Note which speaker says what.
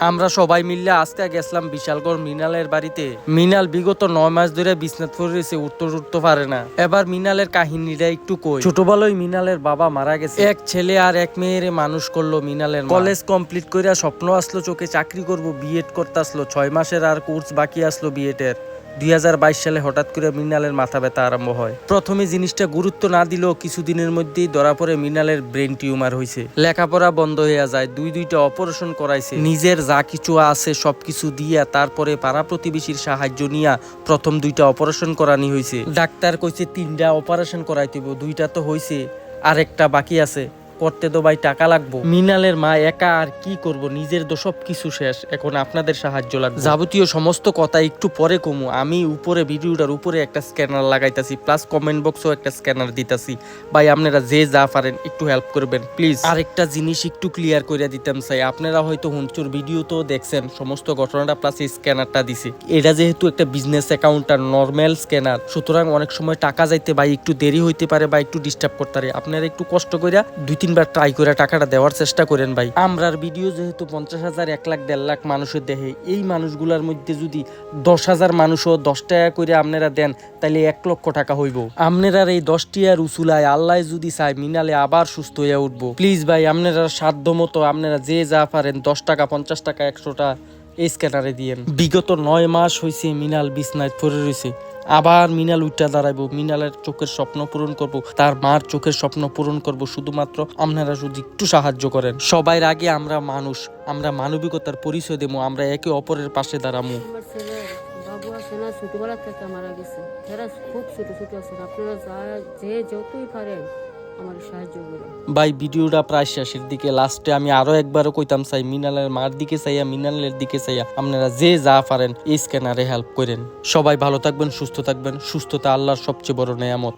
Speaker 1: আমরা সবাই মিললে আজকে গেছিলাম বিশালগড় মিনালের বাড়িতে। মিনাল বিগত 9 মাস ধরে বিছনাত পড়ে রয়েছে, উঠতে পারে না। এবার মিনালের কাহিনীটা একটু কই। ছোটবেলায় মিনালের বাবা মারা গেছে, এক ছেলে আর এক মেয়ের মানুষ করলো মিনালের মা। কলেজ কমপ্লিট কইরা স্বপ্ন আসলো চোখে, চাকরি করব, বিএড করতে আসলো। 6 মাসের আর কোর্স বাকি আসলো বিএড এর। 2022 সালে হঠাৎ করে মিনালের মাথা ব্যথা আরম্ভ হয়। প্রথমে জিনিসটা গুরুত্ব না দিলেও কিছুদিনের মধ্যেই ধরা পড়ে মিনালের ব্রেন টিউমার হয়েছে। লেখাপড়া বন্ধ হয়ে যায়, দুইটা অপারেশন করাইছে। নিজের যা কিছু আছে সবকিছু দিয়া তারপরে পাড়া প্রতিবেশীর সাহায্য নিয়া প্রথম 2টা অপারেশন করানি হয়েছে। ডাক্তার কইছে 3টা অপারেশন করাইতে হইব, 2টা তো হয়েছে, আরেকটা বাকি আছে। করতে তো ভাই টাকা লাগবো। মিনালের মা একা আর কি করব, নিজের তো সবকিছু শেষ, এখন আপনাদের সাহায্য লাগবে। যাবতীয় সমস্ত কথা একটু পরে কমু। আমি উপরে ভিডিওটার উপরে একটা স্ক্যানার লাগাইতাছি, প্লাস কমেন্ট বক্সও একটা স্ক্যানার দিতাছি। ভাই আপনারা যে যা পারেন একটু হেল্প করবেন প্লিজ। আরেকটা জিনিস একটু ক্লিয়ার করে দিতাম চাই, আপনারা হয়তো হুঞ্চুর ভিডিও তো দেখছেন সমস্ত ঘটনাটা, প্লাস এই স্ক্যানারটা দিছে। এটা যেহেতু একটা বিজনেস অ্যাকাউন্ট আর নর্মাল স্ক্যানার, সুতরাং অনেক সময় টাকা যাইতে ভাই একটু দেরি হইতে পারে বা একটু ডিস্টার্ব করতে পারে। আপনারা একটু কষ্ট করে 2-3বার ট্রাই করে টাকাটা দেওয়ার চেষ্টা করেন ভাই। আমরার ভিডিও যেহেতু 50,000, 1 লাখ, 1.5 লাখ মানুষের দেখে, এই মানুষগুলার মধ্যে যদি 10,000 মানুষও 10 টাকা করে আপনারা দেন, তাহলে 1 লক্ষ টাকা হইব। আপনারা এই 10 টিয়ার উসুলায় আল্লাহ যদি চায় মিনালে আবার সুস্থ হয়ে উঠবো। প্লিজ ভাই আপনারা সাধ্য মতো আপনারা যে যা পারেন 10 টাকা, 50 টাকা, 100 টাকা এই স্ক্যানারে দিয়েন। বিগত 9 মাস হয়েছে মিনাল বিছনায় পড়ে রয়েছে। আবার মিনাল উঠা দাঁড়াইবো, মিনালের চোখের স্বপ্ন পূরণ করব, তার মার চোখের স্বপ্ন পূরণ করব। শুধুমাত্র আপনারা যদি একটু সাহায্য করেন। সবার আগে আমরা মানুষ, আমরা মানবিকতার পরিচয় দেবো, আমরা একে অপরের পাশে দাঁড়াবো।
Speaker 2: আমার ছেলের বাবু আছে না, ছোটবেলা থেকে মারা গেছে। এরা খুব ছোট ছোট আছেন, আপনারা যে যতই পারেন আমার সাহায্য করে।
Speaker 1: ভাই ভিডিওটা প্রায় শেষের দিকে, লাস্টে আমি আরো একবারও কইতাম চাই, মিনালের মার দিকে চাইয়া, মিনালের দিকে চাইয়া আপনারা যে যা পারেন এই স্ক্যানারে হেল্প করেন। সবাই ভালো থাকবেন, সুস্থ থাকবেন। সুস্থতা আল্লাহর সবচেয়ে বড় নেয়ামত।